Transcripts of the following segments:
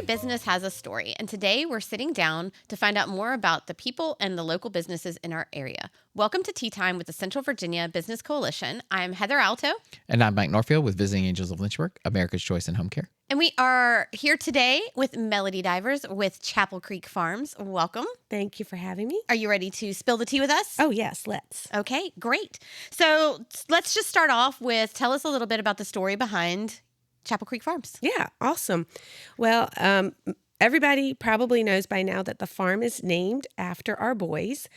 business has a story, and today we're sitting down to find out more about the people and the local businesses in our area. Welcome to Tea Time with the Central Virginia Business Coalition. I'm Heather Alto, And I'm Mike Norfield with Visiting Angels of Lynchburg, America's Choice in Home Care. and we are here today with Melody Divers with Chapel Creek Farms. Welcome. Thank you for having me. Are you ready to spill the tea with us? Oh, yes, let's. Okay, great. So let's just start off with tell us a little bit about the story behind Chapel Creek Farms. Yeah, awesome. Well, everybody probably knows by now that the farm is named after our boys.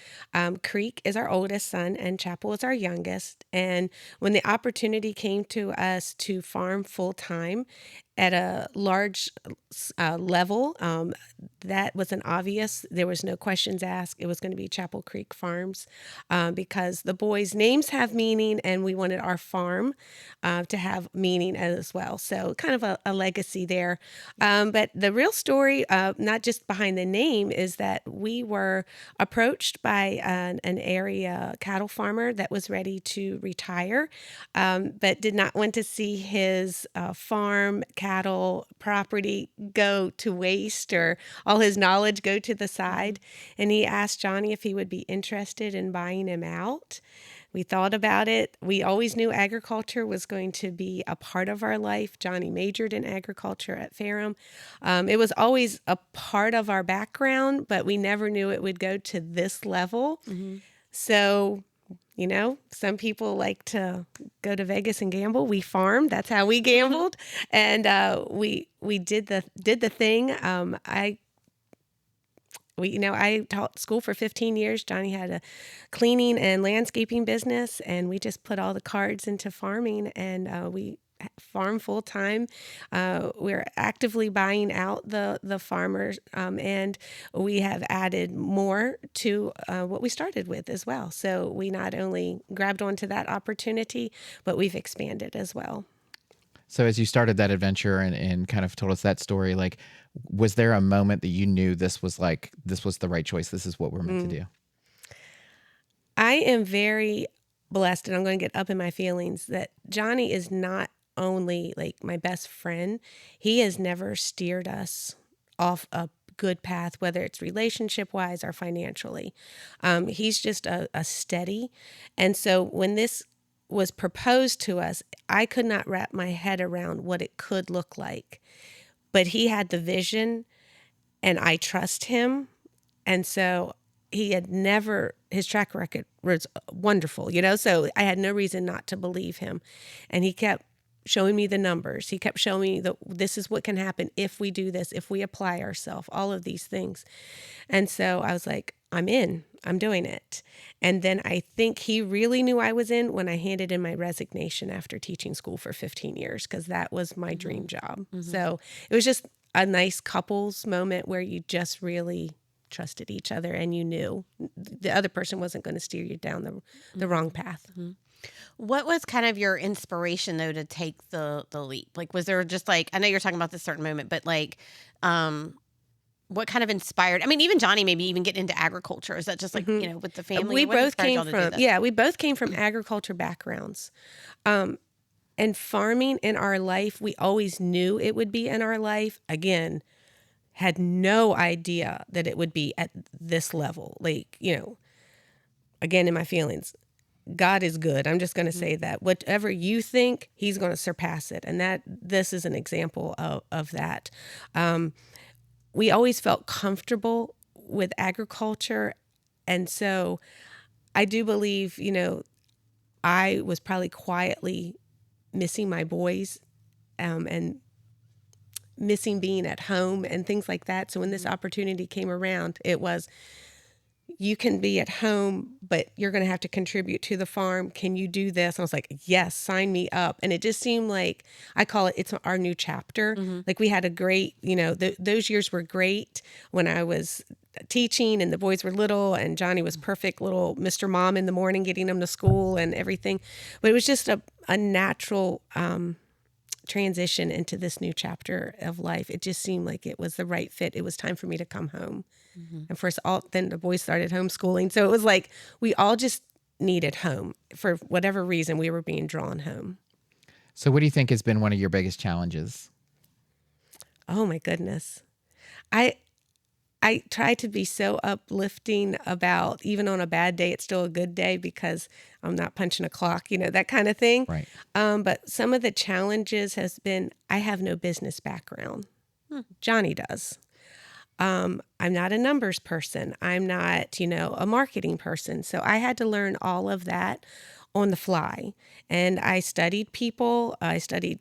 Creek is our oldest son, and Chapel is our youngest. And when the opportunity came to us to farm full time at a large level, that was an obvious. There was no questions asked. It was going to be Chapel Creek Farms because the boys' names have meaning, and we wanted our farm to have meaning as well. So kind of a legacy there. But the real story, not just behind the name, is that we were approached by an area cattle farmer that was ready to retire, but did not want to see his farm, cattle, property go to waste or all his knowledge go to the side. And he asked Johnny if he would be interested in buying him out. We thought about it. We always knew agriculture was going to be a part of our life. Johnny majored in agriculture at Ferrum. It was always a part of our background, but we never knew it would go to this level. Mm-hmm. So, you know, some people like to go to Vegas and gamble. We farmed. That's how we gambled. And we did the thing. I taught school for 15 years. Johnny had a cleaning and landscaping business, and we just put all the cards into farming, and we farm full time. We're actively buying out the farmers, and we have added more to what we started with as well. So we not only grabbed onto that opportunity, but we've expanded as well. So as you started that adventure and kind of told us that story, like, was there a moment that you knew this was the right choice? This is what we're meant to do? I am very blessed, and I'm going to get up in my feelings, that Johnny is not only like my best friend. He has never steered us off a good path, whether it's relationship wise or financially. He's just a steady. And so when this was proposed to us, I could not wrap my head around what it could look like. But he had the vision, and I trust him. And so his track record was wonderful, so I had no reason not to believe him. And he kept showing me the numbers. He kept showing me this is what can happen if we do this, if we apply ourselves, all of these things. And so I was like, I'm in. I'm doing it. And then I think he really knew I was in when I handed in my resignation after teaching school for 15 years, because that was my dream job. Mm-hmm. So it was just a nice couples moment where you just really trusted each other, and you knew the other person wasn't going to steer you down the wrong path. Mm-hmm. What was kind of your inspiration, though, to take the leap? Like, was there just like, I know you're talking about this certain moment, but like, what kind of inspired? I mean, even Johnny maybe even getting into agriculture. Is that just like, with the family? We both came from agriculture backgrounds. And farming in our life, we always knew it would be in our life. Again, had no idea that it would be at this level. Like, again, in my feelings, God is good. I'm just going to say that. Whatever you think, he's going to surpass it. And this is an example of that. We always felt comfortable with agriculture. And so I do believe, I was probably quietly missing my boys and missing being at home and things like that. So when this opportunity came around, it was, you can be at home, but you're going to have to contribute to the farm. Can you do this? And I was like, yes, sign me up. And it just seemed like, I call it's our new chapter. Mm-hmm. Like we had a great, those years were great when I was teaching and the boys were little, and Johnny was perfect little Mr. Mom in the morning, getting them to school and everything. But it was just a natural transition into this new chapter of life. It just seemed like it was the right fit. It was time for me to come home. Mm-hmm. And first, then the boys started homeschooling. So it was like we all just needed home. For whatever reason, we were being drawn home. So what do you think has been one of your biggest challenges? Oh, my goodness. I I try to be so uplifting about even on a bad day, it's still a good day because I'm not punching a clock, that kind of thing. Right. But some of the challenges has been I have no business background. Johnny does. I'm not a numbers person. I'm not, a marketing person. So I had to learn all of that on the fly. And I studied people. I studied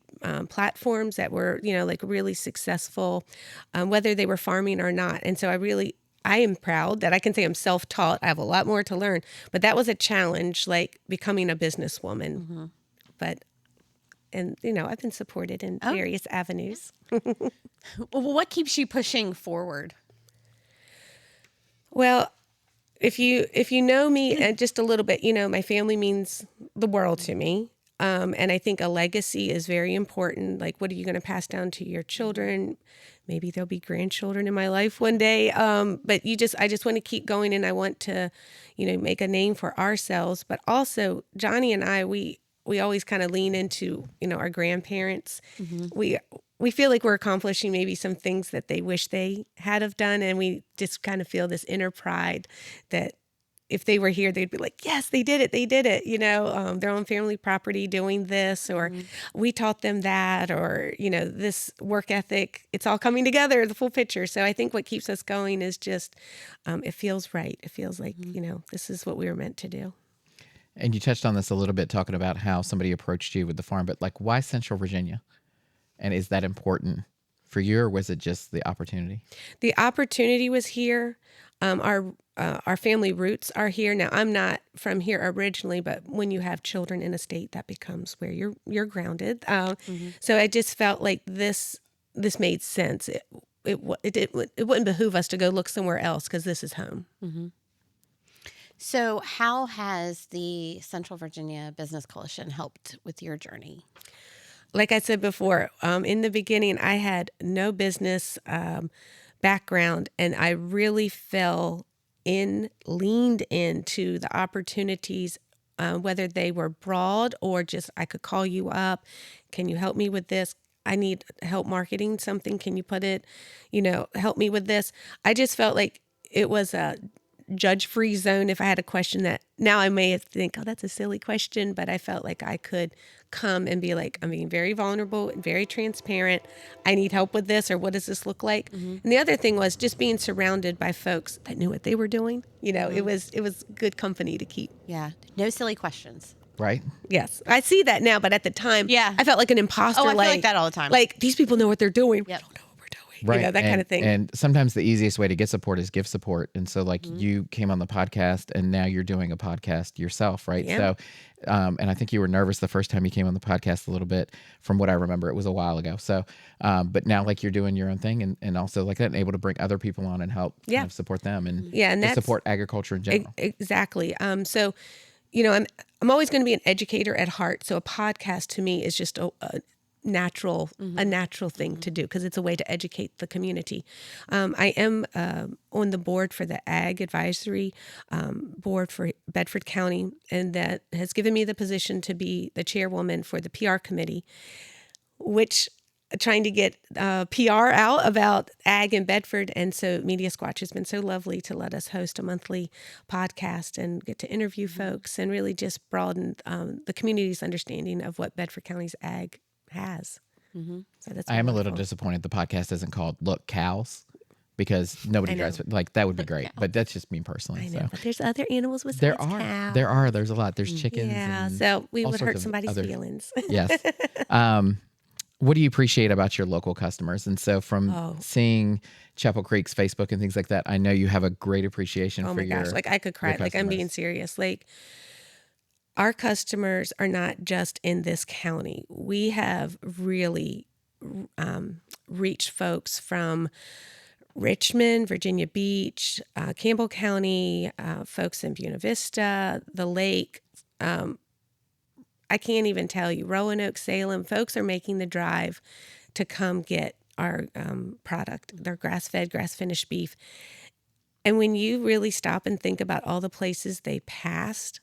platforms that were, like really successful, whether they were farming or not. And so I am proud that I can say I'm self-taught. I have a lot more to learn, but that was a challenge, like becoming a businesswoman. Mm-hmm. And I've been supported in various avenues. Well, what keeps you pushing forward? Well, if you know me just a little bit, my family means the world to me. And I think a legacy is very important. Like, what are you going to pass down to your children? Maybe there'll be grandchildren in my life one day. But I just want to keep going, and I want to, make a name for ourselves. But also, Johnny and I, we always kind of lean into, our grandparents. Mm-hmm. We feel like we're accomplishing maybe some things that they wish they had have done, and we just kind of feel this inner pride that if they were here, they'd be like, yes, they did it. Their own family property doing this, or we taught them that, or, this work ethic, it's all coming together, the full picture. So I think what keeps us going is just, it feels right. It feels like, this is what we were meant to do. And you touched on this a little bit, talking about how somebody approached you with the farm, but like, why Central Virginia? And is that important for you, or was it just the opportunity? The opportunity was here. Our family roots are here. Now, I'm not from here originally, but when you have children in a state, that becomes where you're grounded. So I just felt like this made sense. It wouldn't behoove us to go look somewhere else because this is home. Mm-hmm. So how has the Central Virginia Business Coalition helped with your journey? Like I said before, in the beginning, I had no business background, and I really leaned into the opportunities, whether they were broad or just I could call you up. Can you help me with this? I need help marketing something. Can you put it, help me with this? I just felt like it was a judge-free zone. If I had a question that now I may think, oh, that's a silly question, but I felt like I could come and be like, I'm being very vulnerable and very transparent. I need help with this, or what does this look like? Mm-hmm. And the other thing was just being surrounded by folks that knew what they were doing. Mm-hmm. It was good company to keep. Yeah. No silly questions. Right? Yes. I see that now, but at the time, I felt like an imposter. Oh, I feel like that all the time. Like, these people know what they're doing. Yep. We don't know what we're doing. Right. That kind of thing. And sometimes the easiest way to get support is give support. And so like you came on the podcast and now you're doing a podcast yourself, right? Yeah. So, and I think you were nervous the first time you came on the podcast a little bit from what I remember. It was a while ago. So, but now like you're doing your own thing and also like that and able to bring other people on and help kind of support them and that's, support agriculture in general. Exactly. So, I'm always going to be an educator at heart. So a podcast to me is just a natural thing to do because it's a way to educate the community. I am on the board for the Ag Advisory Board for Bedford County, and that has given me the position to be the chairwoman for the PR committee, which trying to get PR out about ag in Bedford. And so Media Squatch has been so lovely to let us host a monthly podcast and get to interview folks and really just broaden the community's understanding of what Bedford County's ag has. Mm-hmm. So that's I am a little disappointed the podcast isn't called Look Cows because nobody drives like that would be great, but that's just me personally. I know, so. but there's other animals besides cows. There's a lot. There's chickens. Yeah, so we would hurt somebody's feelings. Yes. What do you appreciate about your local customers? And so from seeing Chapel Creek's Facebook and things like that, I know you have a great appreciation for your gosh, like I could cry. Like I'm being serious. Like our customers are not just in this county. We have really reached folks from Richmond, Virginia Beach, Campbell County, folks in Buena Vista, the lake. I can't even tell you, Roanoke, Salem, folks are making the drive to come get our product, their grass-fed, grass-finished beef. And when you really stop and think about all the places they passed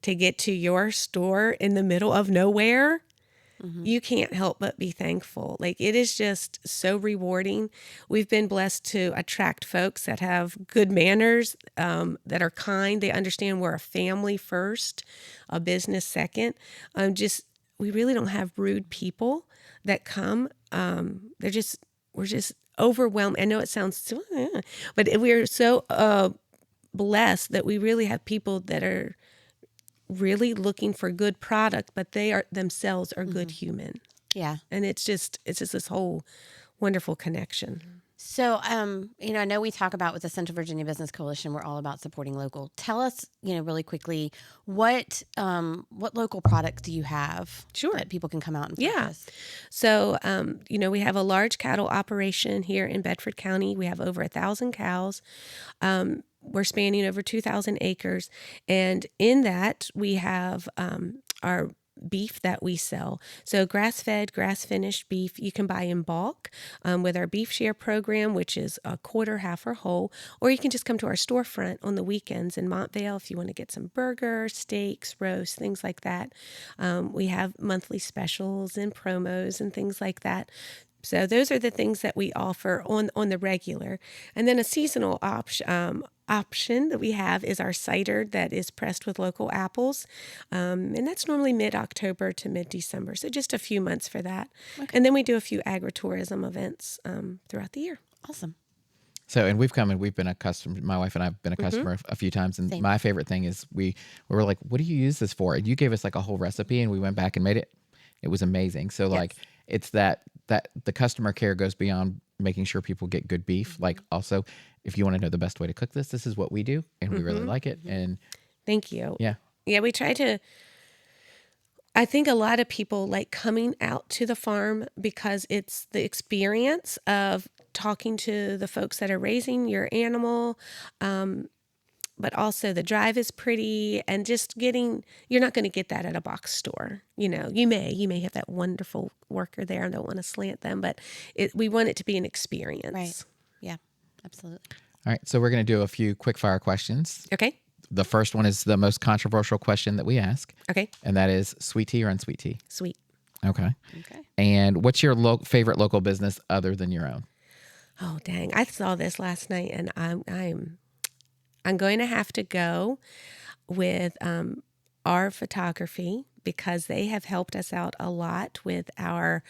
to get to your store in the middle of nowhere, you can't help but be thankful. Like, it is just so rewarding. We've been blessed to attract folks that have good manners, that are kind. They understand we're a family first, a business second. We really don't have rude people that come. We're just overwhelmed. I know it sounds so, but we're so blessed that we really have people that are really looking for good product, but they are themselves are good human. Yeah. And it's just this whole wonderful connection. So, I know we talk about with the Central Virginia Business Coalition, we're all about supporting local. Tell us, really quickly, what local products do you have that people can come out and purchase? So, we have a large cattle operation here in Bedford County. We have over 1,000 cows. We're spanning over 2,000 acres. And in that, we have our beef that we sell. So grass-fed, grass-finished beef you can buy in bulk with our beef share program, which is a quarter, half, or whole. Or you can just come to our storefront on the weekends in Montvale if you want to get some burgers, steaks, roasts, things like that. We have monthly specials and promos and things like that. So those are the things that we offer on the regular. And then a seasonal option that we have is our cider that is pressed with local apples. And that's normally mid-October to mid-December. So just a few months for that. Okay. And then we do a few agritourism events throughout the year. Awesome. So, and we've been a customer, my wife and I have been a customer a few times. And my favorite thing is we were like, what do you use this for? And you gave us like a whole recipe and we went back and made it. It was amazing. So like, it's that the customer care goes beyond making sure people get good beef. Like also, if you want to know the best way to cook this is what we do. And we really like it. And thank you. Yeah. Yeah. We try to, I think a lot of people like coming out to the farm because it's the experience of talking to the folks that are raising your animal. But also the drive is pretty and just you're not going to get that at a box store. You may have that wonderful worker there. I don't want to slant them, but we want it to be an experience. Right. Yeah, absolutely. All right. So we're going to do a few quick fire questions. Okay. The first one is the most controversial question that we ask. Okay. And that is sweet tea or unsweet tea? Sweet. Okay. And what's your favorite local business other than your own? Oh, dang. I saw this last night and I'm going to have to go with our photography because they have helped us out a lot with our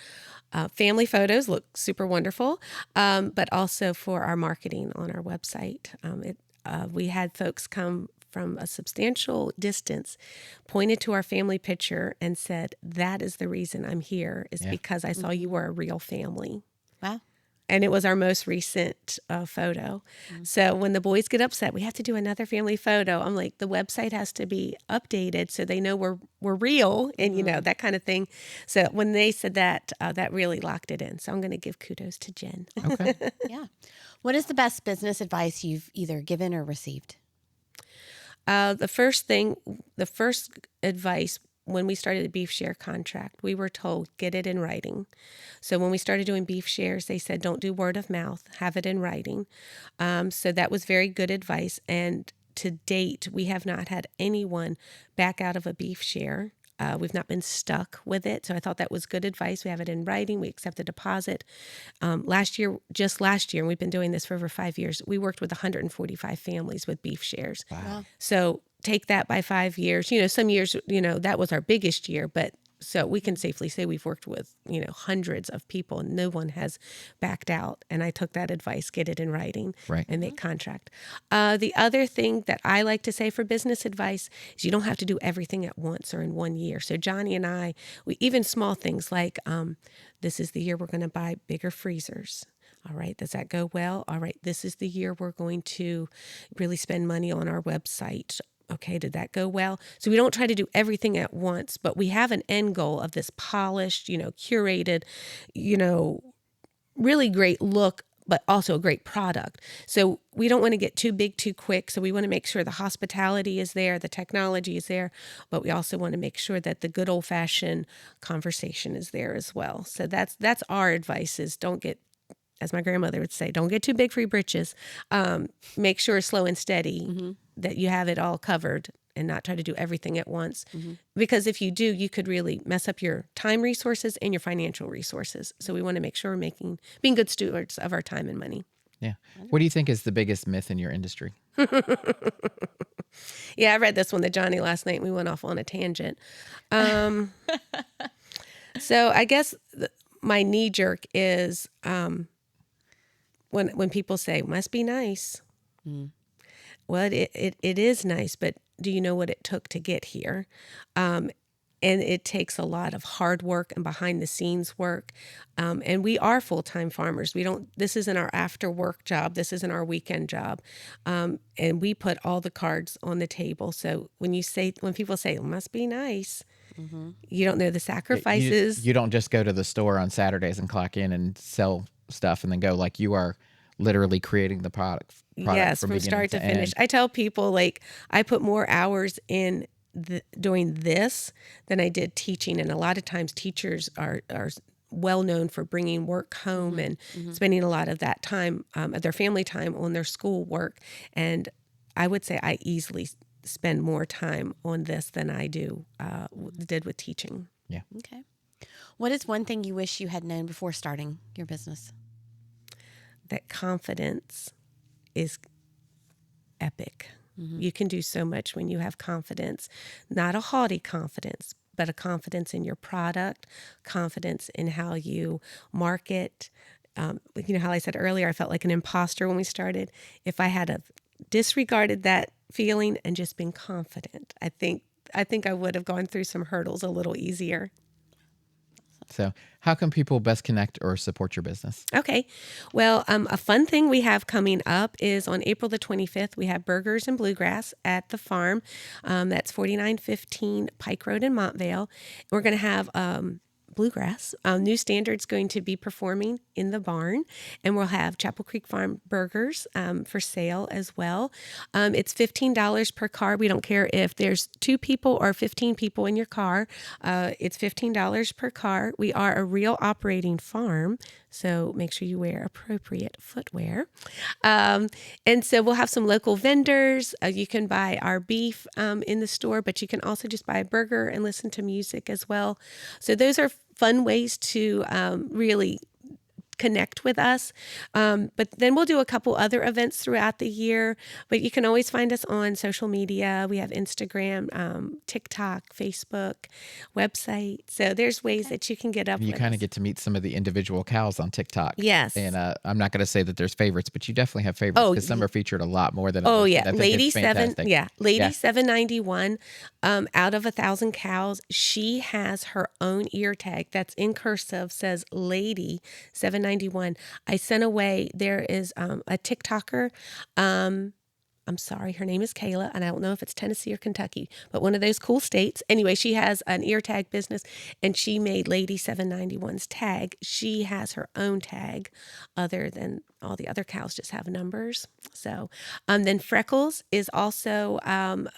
family photos, look super wonderful, but also for our marketing on our website. We had folks come from a substantial distance, pointed to our family picture and said, that is the reason I'm here, is because I saw you were a real family. Wow. And it was our most recent photo. So when the boys get upset, we have to do another family photo. I'm like, the website has to be updated so they know we're real and, that kind of thing. So when they said that, that really locked it in. So I'm going to give kudos to Jen. Okay. Yeah. What is the best business advice you've either given or received? The first advice when we started the beef share contract, we were told, get it in writing. So when we started doing beef shares, they said, don't do word of mouth, have it in writing. So that was very good advice. And to date, we have not had anyone back out of a beef share. We've not been stuck with it. So I thought that was good advice. We have it in writing. We accept the deposit. Last year, and we've been doing this for over 5 years, we worked with 145 families with beef shares. Wow. So take that by 5 years. Some years, that was our biggest year, but so we can safely say we've worked with, hundreds of people and no one has backed out. And I took that advice, get it in writing and make contract. The other thing that I like to say for business advice is you don't have to do everything at once or in 1 year. So Johnny and I, even small things like this is the year we're going to buy bigger freezers. All right, does that go well? All right, this is the year we're going to really spend money on our website. Okay, did that go well? So we don't try to do everything at once, but we have an end goal of this polished, curated, really great look, but also a great product. So we don't want to get too big too quick. So we want to make sure the hospitality is there, the technology is there, but we also want to make sure that the good old-fashioned conversation is there as well. So that's our advice is don't get, as my grandmother would say, don't get too big for your britches. Make sure it's slow and steady, that you have it all covered and not try to do everything at once. Because if you do, you could really mess up your time resources and your financial resources. So we want to make sure we're being good stewards of our time and money. Yeah. What do you think is the biggest myth in your industry? Yeah, I read this one to Johnny last night and we went off on a tangent. So I guess my knee jerk is when people say, must be nice. Well, it is nice, but do you know what it took to get here? And it takes a lot of hard work and behind the scenes work. And we are full-time farmers. This isn't our after work job. This isn't our weekend job. And we put all the cards on the table. So when people say it must be nice, you don't know the sacrifices. You don't just go to the store on Saturdays and clock in and sell stuff and then go. Like, you are literally creating the product yes, from start to finish. I tell people, like, I put more hours in doing this than I did teaching. And a lot of times teachers are well known for bringing work home and spending a lot of that time, their family time, on their school work. And I would say I easily spend more time on this than I did with teaching. Yeah. Okay. What is one thing you wish you had known before starting your business? That confidence is epic. You can do so much when you have confidence, not a haughty confidence, but a confidence in your product, confidence in how you market. You know how I said earlier, I felt like an imposter when we started. If I had disregarded that feeling and just been confident, I think I would have gone through some hurdles a little easier. So how can people best connect or support your business? Okay. Well, a fun thing we have coming up is on April the 25th, we have Burgers and Bluegrass at the farm. That's 4915 Pike Road in Montvale. We're going to have Bluegrass. New Standard's going to be performing in the barn, and we'll have Chapel Creek Farm burgers for sale as well. It's $15 per car. We don't care if there's 2 people or 15 people in your car. It's $15 per car. We are a real operating farm, so make sure you wear appropriate footwear. And so we'll have some local vendors. You can buy our beef in the store, but you can also just buy a burger and listen to music as well. So those are fun ways to really connect with us. But then we'll do a couple other events throughout the year, but you can always find us on social media. We have Instagram, TikTok, Facebook, website. So there's ways that you can get up with us. You kind of get to meet some of the individual cows on TikTok. Yes. And I'm not going to say that there's favorites, but you definitely have favorites because some are featured a lot more than others. Oh, yeah. Lady 791, out of 1,000 cows, she has her own ear tag that's in cursive, says Lady 791. I sent away, there is a TikToker. I'm sorry, her name is Kayla, and I don't know if it's Tennessee or Kentucky, but one of those cool states. Anyway, she has an ear tag business, and she made Lady 791's tag. She has her own tag, other than all the other cows just have numbers. So, then Freckles is also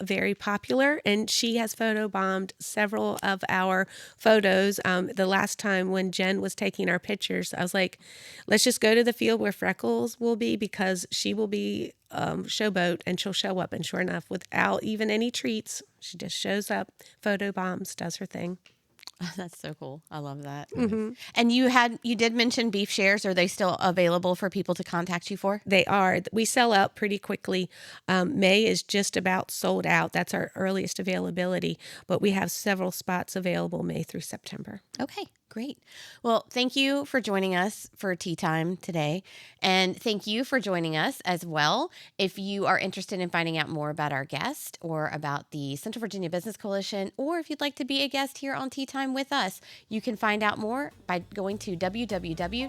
very popular, and she has photobombed several of our photos. The last time when Jen was taking our pictures, I was like, let's just go to the field where Freckles will be, because she will be showboat, and she'll show up, and sure enough, without even any treats, she just shows up, photo bombs, does her thing. That's so cool. I love that. And you did mention beef shares. Are they still available for people to contact you for? They are. We sell out pretty quickly. May is just about sold out. That's our earliest availability, but we have several spots available May through September. Okay, great. Well, thank you for joining us for Tea Time today. And thank you for joining us as well. If you are interested in finding out more about our guest or about the Central Virginia Business Coalition, or if you'd like to be a guest here on Tea Time with us, you can find out more by going to www.cvabc.org.